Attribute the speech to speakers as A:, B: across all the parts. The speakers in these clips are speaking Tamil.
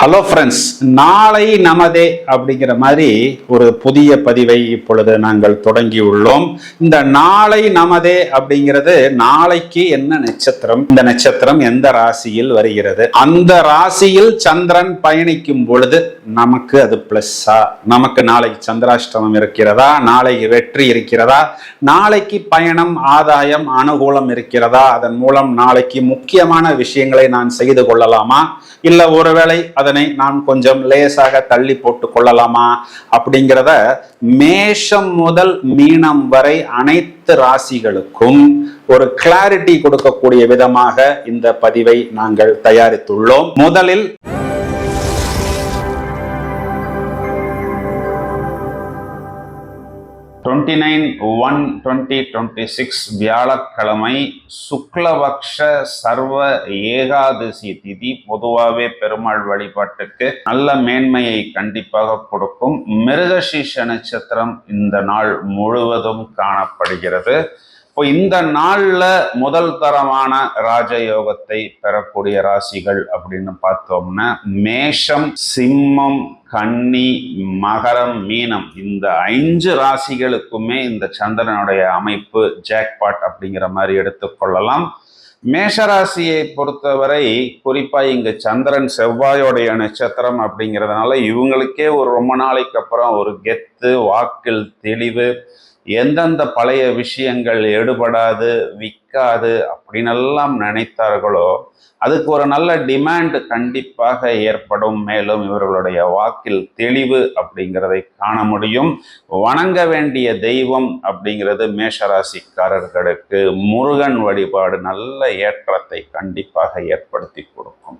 A: ஹலோ ஃப்ரெண்ட்ஸ், நாளை நமதே அப்படிங்கிற மாதிரி ஒரு புதிய பதிவை இப்பொழுது நாங்கள் தொடங்கி உள்ளோம். இந்த நாளை நமதே அப்படிங்கிறது நாளைக்கு என்ன நட்சத்திரம், இந்த நட்சத்திரம் எந்த ராசியில் வருகிறது, அந்த ராசியில் சந்திரன் பயணிக்கும் பொழுது நமக்கு அது பிளஸ்ஸா, நமக்கு நாளைக்கு சந்திராஷ்டமம் இருக்கிறதா, நாளைக்கு வெற்றி இருக்கிறதா, நாளைக்கு பயணம் ஆதாயம் அனுகூலம் இருக்கிறதா, அதன் மூலம் நாளைக்கு முக்கியமான விஷயங்களை நான் செய்து கொள்ளலாமா, இல்ல ஒருவேளை அதனை நான் கொஞ்சம் லேசாக தள்ளி போட்டு கொள்ளலாமா அப்படிங்கிறத மேஷம் முதல் மீனம் வரை அனைத்து ராசிகளுக்கும் ஒரு கிளாரிட்டி கொடுக்கக்கூடிய விதமாக இந்த பதிவை நாங்கள் தயாரித்துள்ளோம். முதலில் 29/1/2026 வியாழக்கிழமை சுக்லபக்ஷ சர்வ ஏகாதசி திதி. பொதுவாகவே பெருமாள் வழிபாட்டுக்கு நல்ல மேன்மையை கண்டிப்பாக கொடுக்கும். மிருகசீஷ நட்சத்திரம் இந்த நாள் முழுவதும் காணப்படுகிறது. இப்போ இந்த நாள்ல முதல் தரமான ராஜயோகத்தை பெறக்கூடிய ராசிகள் அப்படின்னு பார்த்தோம்னா மேஷம், சிம்மம், கன்னி, மகரம், மீனம், இந்த 5 ராசிகளுக்குமே இந்த சந்திரனுடைய அமைப்பு ஜாக்பாட் அப்படிங்கிற மாதிரி எடுத்துக்கொள்ளலாம். மேஷராசியை பொறுத்தவரை குறிப்பா இங்க சந்திரன் செவ்வாயோடைய நட்சத்திரம் அப்படிங்கிறதுனால இவங்களுக்கே ஒரு ரொம்ப நாளைக்கு அப்புறம் ஒரு கெத்து, வாக்கில் தெளிவு, எந்தெந்த பழைய விஷயங்கள் எடுபடாது, விற்காது அப்படின்னு எல்லாம் நினைத்தார்களோ அதுக்கு ஒரு நல்ல டிமாண்ட் கண்டிப்பாக ஏற்படும். மேலும் இவர்களுடைய வாக்கில் தெளிவு அப்படிங்கிறதை காண முடியும். வணங்க வேண்டிய தெய்வம் அப்படிங்கிறது மேஷராசிக்காரர்களுக்கு முருகன் வழிபாடு நல்ல ஏற்றத்தை கண்டிப்பாக ஏற்படுத்தி கொடுக்கும்.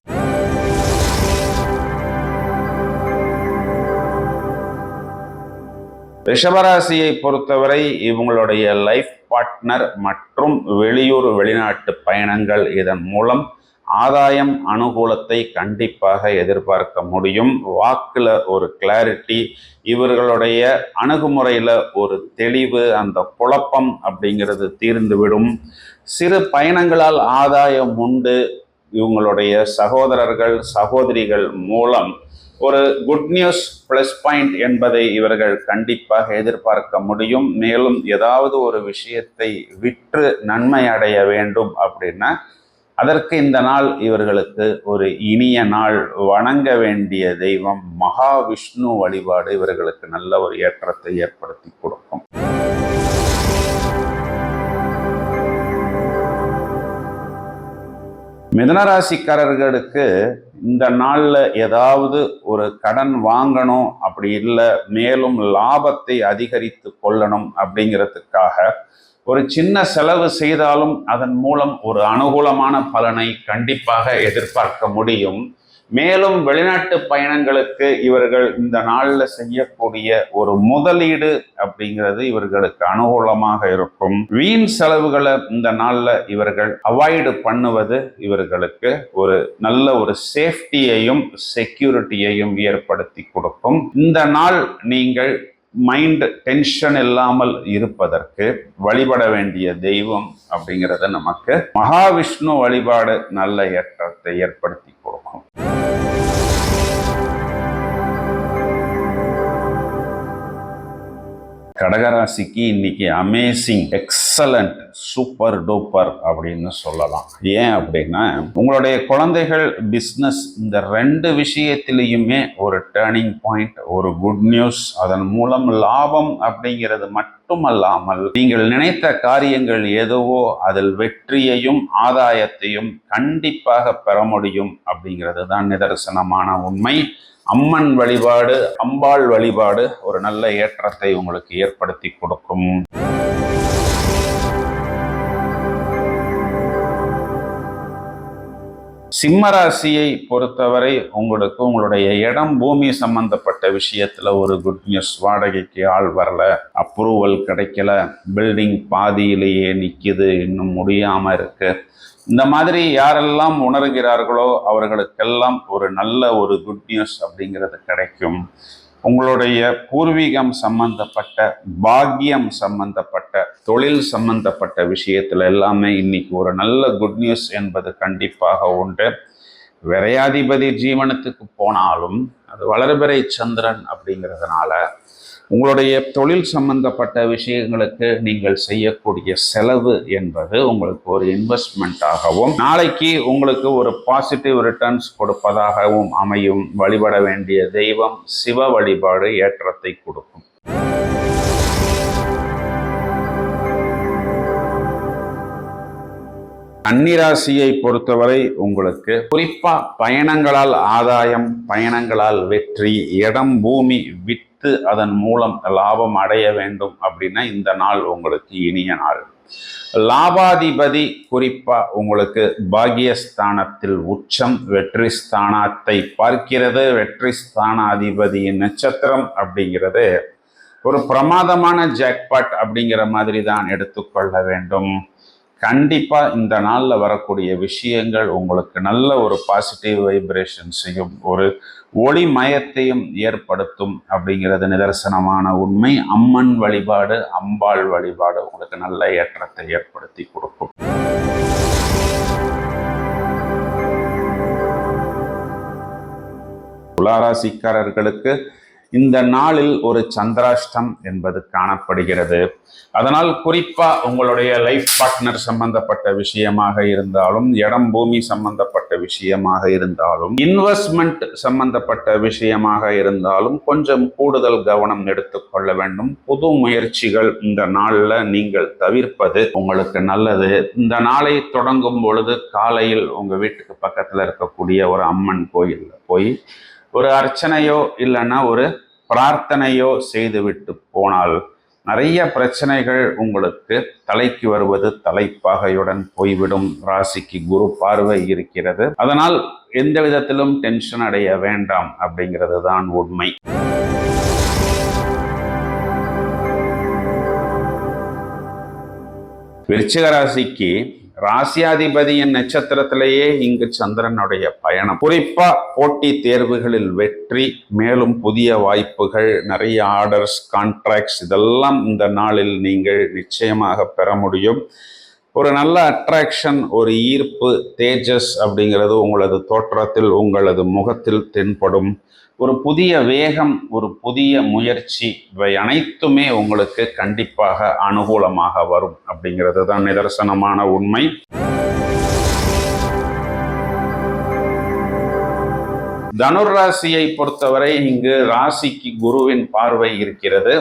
A: ரிஷபராசியை பொறுத்தவரை இவங்களுடைய லைஃப் பார்ட்னர் மற்றும் வெளியூர் வெளிநாட்டு பயணங்கள், இதன் மூலம் ஆதாயம் அனுகூலத்தை கண்டிப்பாக எதிர்பார்க்க முடியும். வாக்குல ஒரு கிளாரிட்டி, இவர்களுடைய அணுகுமுறையில ஒரு தெளிவு, அந்த குழப்பம் அப்படிங்கிறது தீர்ந்துவிடும். சிறு பயணங்களால் ஆதாயம் உண்டு. இவங்களுடைய சகோதரர்கள் சகோதரிகள் மூலம் ஒரு குட் நியூஸ் பிளஸ் பாயிண்ட் என்பதை இவர்கள் கண்டிப்பாக எதிர்பார்க்க முடியும். மேலும் ஏதாவது ஒரு விஷயத்தை விற்று நன்மை அடைய வேண்டும் அப்படின்னா அதற்கு இந்த நாள் இவர்களுக்கு ஒரு இனிய நாள். வணங்க வேண்டிய தெய்வம் மகாவிஷ்ணு வழிபாடு இவர்களுக்கு நல்ல ஒரு ஏற்றத்தை ஏற்படுத்தி கொடுக்கும். மிதுனராசிக்காரர்களுக்கு இந்த நாள்ல ஏதாவது ஒரு கடன் வாங்கணும், அப்படி இல்லை மேலும் லாபத்தை அதிகரித்து கொள்ளணும் அப்படிங்கிறதுக்காக ஒரு சின்ன செலவு செய்தாலும் அதன் மூலம் ஒரு அனுகூலமான பலனை கண்டிப்பாக எதிர்பார்க்க முடியும். மேலும் வெளிநாட்டு பயணங்களுக்கு இவர்கள் இந்த நாள்ல செய்யக்கூடிய ஒரு முதலீடு அப்படிங்கிறது இவர்களுக்கு அனுகூலமாக இருக்கும். வீண் செலவுகளை இந்த நாள்ல இவர்கள் அவாய்டு பண்ணுவது இவர்களுக்கு ஒரு நல்ல ஒரு சேஃப்டியையும் செக்யூரிட்டியையும் ஏற்படுத்தி கொடுக்கும். இந்த நாள் நீங்கள் மைண்ட் டென்ஷன் இல்லாமல் இருப்பதற்கு வழிபட வேண்டிய தெய்வம் அப்படிங்கிறது நமக்கு மகாவிஷ்ணு வழிபாடு நல்ல ஏற்றத்தை ஏற்படுத்தி கொடுக்கும். கடகராசிக்கு இன்னைக்கு அமேசிங், எக்ஸலண்ட், சூப்பர் டூப்பர் அப்படின்னு சொல்லலாம். ஏன் அப்படின்னா உங்களுடைய குழந்தைகள், பிஸ்னஸ், இந்த 2 விஷயத்திலையுமே ஒரு டேர்னிங் பாயிண்ட், ஒரு குட் நியூஸ். அதன் மூலம் லாபம் அப்படிங்கிறது மட்டுமல்லாமல் நீங்கள் நினைத்த காரியங்கள் எதுவோ அதில் வெற்றியையும் ஆதாயத்தையும் கண்டிப்பாக பெற முடியும் அப்படிங்கிறது தான் நிதர்சனமான உண்மை. அம்மன் வழிபாடு, அம்பாள் வழிபாடு ஒரு நல்ல ஏற்றத்தை உங்களுக்கு ஏற்படுத்தி கொடுக்கும். சிம்மராசியை பொறுத்தவரை உங்களுக்கு உங்களுடைய இடம், பூமி சம்பந்தப்பட்ட விஷயத்துல ஒரு குட் நியூஸ். வாடகைக்கு ஆள் வரல, அப்ரூவல் கிடைக்கல, பில்டிங் பாதியிலேயே நிக்குது, இன்னும் முடியாம இருக்கு, இந்த மாதிரி யாரெல்லாம் உணர்கிறார்களோ அவர்களுக்கெல்லாம் ஒரு நல்ல ஒரு குட் நியூஸ் அப்படிங்கிறது கிடைக்கும். உங்களுடைய பூர்வீகம் சம்பந்தப்பட்ட, பாக்கியம் சம்பந்தப்பட்ட, தொழில் சம்பந்தப்பட்ட விஷயத்துல எல்லாமே இன்னைக்கு ஒரு நல்ல குட் நியூஸ் என்பது கண்டிப்பாக உண்டு. விரையாதிபதி ஜீவனத்துக்கு போனாலும் அது வளர்பிறை சந்திரன் அப்படிங்கிறதுனால உங்களுடைய தொழில் சம்பந்தப்பட்ட விஷயங்களுக்கு நீங்கள் செய்யக்கூடிய செலவு என்பது உங்களுக்கு ஒரு இன்வெஸ்ட்மெண்ட்டாகவும் நாளைக்கு உங்களுக்கு ஒரு பாசிட்டிவ் ரிட்டர்ன்ஸ் கொடுப்பதாகவும் அமையும். வழிபட வேண்டிய தெய்வம் சிவ வழிபாடு ஏற்றத்தை கொடுக்கும். கன்னிராசியை பொறுத்தவரை உங்களுக்கு குறிப்பா பயணங்களால் ஆதாயம், பயணங்களால் வெற்றி, இடம் பூமி விற்று அதன் மூலம் லாபம் அடைய வேண்டும் அப்படின்னா இந்த நாள் உங்களுக்கு இனிய நாள். லாபாதிபதி குறிப்பா உங்களுக்கு பாகியஸ்தானத்தில் உச்சம், வெற்றி ஸ்தானத்தை பார்க்கிறது. வெற்றி ஸ்தானாதிபதியின் நட்சத்திரம் அப்படிங்கிறது ஒரு பிரமாதமான ஜாக்பாட் அப்படிங்கிற மாதிரி தான் எடுத்துக்கொள்ள வேண்டும். கண்டிப்பா இந்த நாள்ல வரக்கூடிய விஷயங்கள் உங்களுக்கு நல்ல ஒரு பாசிட்டிவ் வைப்ரேஷன்ஸையும் ஒரு ஒளிமயத்தையும் ஏற்படுத்தும் அப்படிங்கிறது நிதர்சனமான உண்மை. அம்மன் வழிபாடு, அம்பாள் வழிபாடு உங்களுக்கு நல்ல ஏற்றத்தை ஏற்படுத்தி கொடுக்கும். துளாராசிக்காரர்களுக்கு இந்த நாளில் ஒரு சந்திராஷ்டம் என்பது காணப்படுகிறது. அதனால் குறிப்பா உங்களுடைய லைஃப் பார்ட்னர் சம்பந்தப்பட்ட விஷயமாக இருந்தாலும், இடம் பூமி சம்பந்தப்பட்ட விஷயமாக இருந்தாலும், இன்வெஸ்ட்மெண்ட் சம்பந்தப்பட்ட விஷயமாக இருந்தாலும் கொஞ்சம் கூடுதல் கவனம் எடுத்துக்கொள்ள வேண்டும். புது முயற்சிகள் இந்த நாளில் நீங்கள் தவிர்ப்பது உங்களுக்கு நல்லது. இந்த நாளை தொடங்கும் பொழுது காலையில் உங்க வீட்டுக்கு பக்கத்துல இருக்கக்கூடிய ஒரு அம்மன் கோயில்ல போய் ஒரு அர்ச்சனையோ இல்லைன்னா ஒரு பிரார்த்தனையோ செய்துவிட்டு போனால் நிறைய பிரச்சனைகள் உங்களுக்கு தலைக்கு வருவது தலைப்பாகையுடன் போய்விடும். ராசிக்கு குரு பார்வை இருக்கிறது. அதனால் எந்த விதத்திலும் டென்ஷன் அடைய வேண்டாம் அப்படிங்கிறது தான் உண்மை. விருச்சிக ராசிக்கு ராசியாதிபதியின் நட்சத்திரத்திலேயே இங்கு சந்திரனுடைய பயணம். குறிப்பா போட்டி தேர்வுகளில் வெற்றி, மேலும் புதிய வாய்ப்புகள், நிறைய ஆர்டர்ஸ், கான்ட்ராக்ட்ஸ் இதெல்லாம் இந்த நாளில் நீங்கள் நிச்சயமாக பெற முடியும். ஒரு நல்ல அட்ராக்ஷன், ஒரு ஈர்ப்பு, தேஜஸ் அப்படிங்கிறது உங்களது தோற்றத்தில், உங்களது முகத்தில் தென்படும். ஒரு புதிய வேகம், ஒரு புதிய முயற்சி, இவை அனைத்துமே உங்களுக்கு கண்டிப்பாக அனுகூலமாக வரும் அப்படிங்கிறது தான் நிதர்சனமான உண்மை. தனுர் ராசியை பொறுத்தவரை இங்கு ராசிக்கு குருவின் பார்வை இருக்கிறது.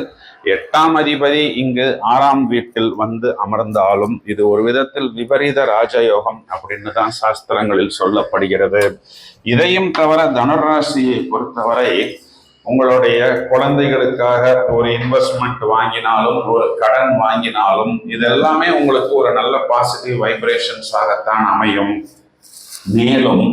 A: 8ஆம் அதிபதி இங்கு 6ஆம் வீட்டில் வந்து அமர்ந்தாலும் இது ஒரு விதத்தில் விபரீத ராஜயோகம் அப்படின்னு தான் சாஸ்திரங்களில் சொல்லப்படுகிறது. இதையும் தவிர தனுர் ராசியை பொறுத்தவரை உங்களுடைய குழந்தைகளுக்காக ஒரு இன்வெஸ்ட்மெண்ட் வாங்கினாலும், ஒரு கடன் வாங்கினாலும் இதெல்லாமே உங்களுக்கு ஒரு நல்ல பாசிட்டிவ் வைப்ரேஷன்ஸ் ஆகத்தான் அமையும். மேலும்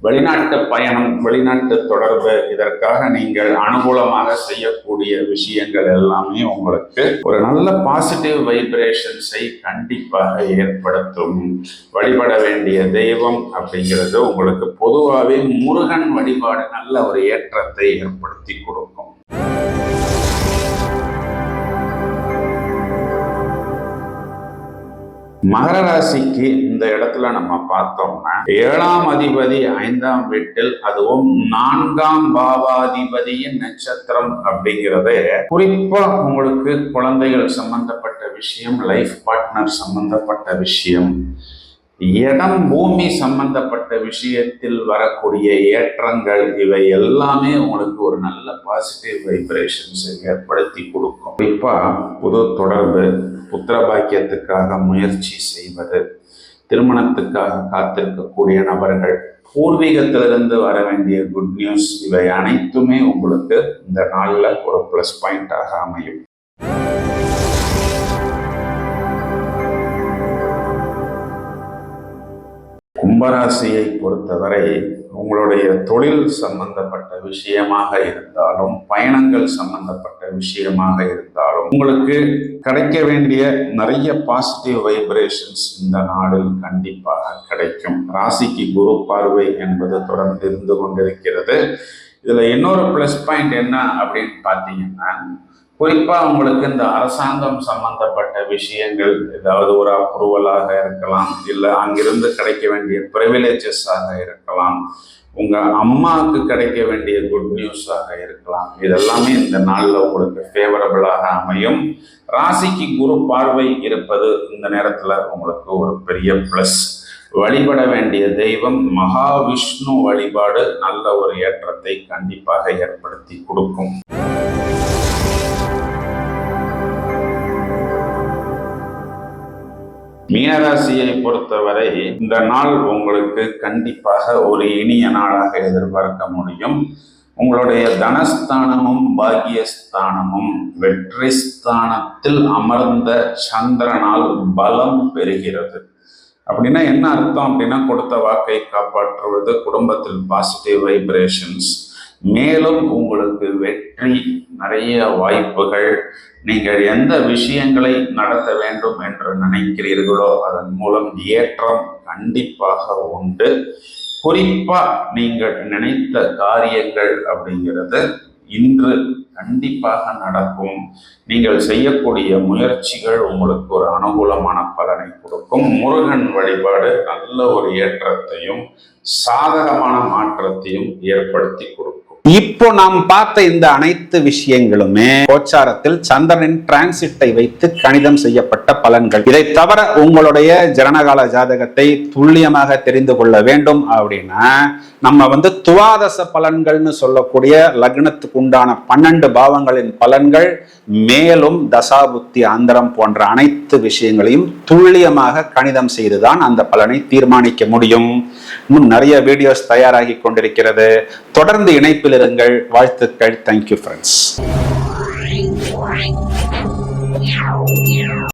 A: வெளிநாட்டு பயணம், வெளிநாட்டு தொடர்பு, இதற்காக நீங்கள் அனுகூலமாக செய்யக்கூடிய விஷயங்கள் எல்லாமே உங்களுக்கு ஒரு நல்ல பாசிட்டிவ் வைப்ரேஷன்ஸை கண்டிப்பாக ஏற்படுத்தும். வழிபட வேண்டிய தெய்வம் அப்படிங்கிறது உங்களுக்கு பொதுவாகவே முருகன் வழிபாடு நல்ல ஒரு ஏற்றத்தை ஏற்படுத்தி கொடுக்கும். மகர ராசிக்கு இந்த இடத்துல நம்ம பார்த்தோம்னா 7ஆம் அதிபதி 5ஆம் வீட்டில், அதுவும் 4ஆம் பாவாதிபதியின் நட்சத்திரம் அப்படிங்கிறதே குறிப்பா உங்களுக்கு குழந்தைகள் சம்பந்தப்பட்ட விஷயம், லைஃப் பார்ட்னர் சம்பந்தப்பட்ட விஷயம், இடம் பூமி சம்பந்தப்பட்ட விஷயத்தில் வரக்கூடிய ஏற்றங்கள், இவை எல்லாமே உங்களுக்கு ஒரு நல்ல பாசிட்டிவ் வைப்ரேஷன்ஸ் ஏற்படுத்தி கொடுக்கும். குறிப்பா புது தொடர்பு, புத்திர பாக்கியத்துக்காக முயற்சி செய்வது, திருமணத்துக்காக காத்திருக்கக்கூடிய நபர்கள், பூர்வீகத்திலிருந்து வர வேண்டிய குட் நியூஸ், இவை அனைத்துமே உங்களுக்கு இந்த நாளில் ஒரு பிளஸ் பாயிண்டாக அமையும். கும்பராசியை பொறுத்தவரை உங்களுடைய தொழில் சம்பந்தப்பட்ட விஷயமாக இருந்தாலும், பயணங்கள் சம்பந்தப்பட்ட விஷயமாக இருந்தாலும் உங்களுக்கு கிடைக்க வேண்டிய நிறைய பாசிட்டிவ் வைப்ரேஷன்ஸ் இந்த நாளில் கண்டிப்பாக கிடைக்கும். ராசிக்கு குரு பார்வை என்பது தொடர்ந்து இருந்து கொண்டிருக்கிறது. இதுல இன்னொரு பிளஸ் பாயிண்ட் என்ன அப்படின்னு பார்த்தீங்கன்னா, குறிப்பா உங்களுக்கு இந்த அரசாங்கம் சம்பந்தப்பட்ட விஷயங்கள், ஏதாவது ஒரு அப்ரூவலாக இருக்கலாம், இல்ல அங்கிருந்து கிடைக்க வேண்டிய பிரிவிலேஜஸாக இருக்கலாம், உங்க அம்மாவுக்கு கிடைக்க வேண்டிய குட் நியூஸாக இருக்கலாம். இதெல்லாமே இந்த நாள்ல உங்களுக்கு ஃபேவரபிளாக அமையும். ராசிக்கு குரு பார்வை இருப்பது இந்த நேரத்துல உங்களுக்கு ஒரு பெரிய பிளஸ். வழிபட வேண்டிய தெய்வம் மகாவிஷ்ணு வழிபாடு நல்ல ஒரு ஏற்றத்தை கண்டிப்பாக ஏற்படுத்தி கொடுக்கும். மீனராசியை பொறுத்தவரை இந்த நாள் உங்களுக்கு கண்டிப்பாக ஒரு இனிய நாளாக எதிர்பார்க்க முடியும். உங்களுடைய தனஸ்தானமும் பாக்கியஸ்தானமும் வெற்றி ஸ்தானத்தில் அமர்ந்த சந்திரனால் பலம் பெறுகிறது. அப்படின்னா என்ன அர்த்தம் அப்படின்னா, கொடுத்த வாக்கை காப்பாற்றுவது, குடும்பத்தில் பாசிட்டிவ் வைப்ரேஷன்ஸ், மேலும் உங்களுக்கு வெற்றி, நிறைய வாய்ப்புகள், நீங்கள் எந்த விஷயங்களை நடத்த வேண்டும் என்று நினைக்கிறீர்களோ அதன் மூலம் ஏற்றம் கண்டிப்பாக உண்டு. குறிப்பா நீங்கள் நினைத்த காரியங்கள் அப்படிங்கிறது இன்று கண்டிப்பாக நடக்கும். நீங்கள் செய்யக்கூடிய முயற்சிகள் உங்களுக்கு ஒரு அனுகூலமான பலனை கொடுக்கும். முருகன் வழிபாடு நல்ல ஒரு ஏற்றத்தையும் சாதகமான மாற்றத்தையும் ஏற்படுத்தி கொடுக்கும். இப்போ நாம் பார்த்த இந்த அனைத்து விஷயங்களுமே கோச்சாரத்தில் சந்திரனின் டிரான்சிட்டை வைத்து கணிதம் செய்யப்பட்ட பலன்கள். இதை தவிர உங்களுடைய ஜனனகால ஜாதகத்தை துல்லியமாக தெரிந்து கொள்ள வேண்டும் அப்படின்னா நம்ம துவாதச பலன்கள்னு சொல்லக்கூடிய லக்னத்துக்கு உண்டான 12 பாவங்களின் பலன்கள், மேலும் தசாபுத்தி அந்தரம் போன்ற அனைத்து விஷயங்களையும் துல்லியமாக கணிதம் செய்துதான் அந்த பலனை தீர்மானிக்க முடியும். இன்னும் நிறைய வீடியோஸ் தயாராகி கொண்டிருக்கிறது. தொடர்ந்து இணைப்பில் இருங்கள். வாழ்த்துக்கள். Thank you friends.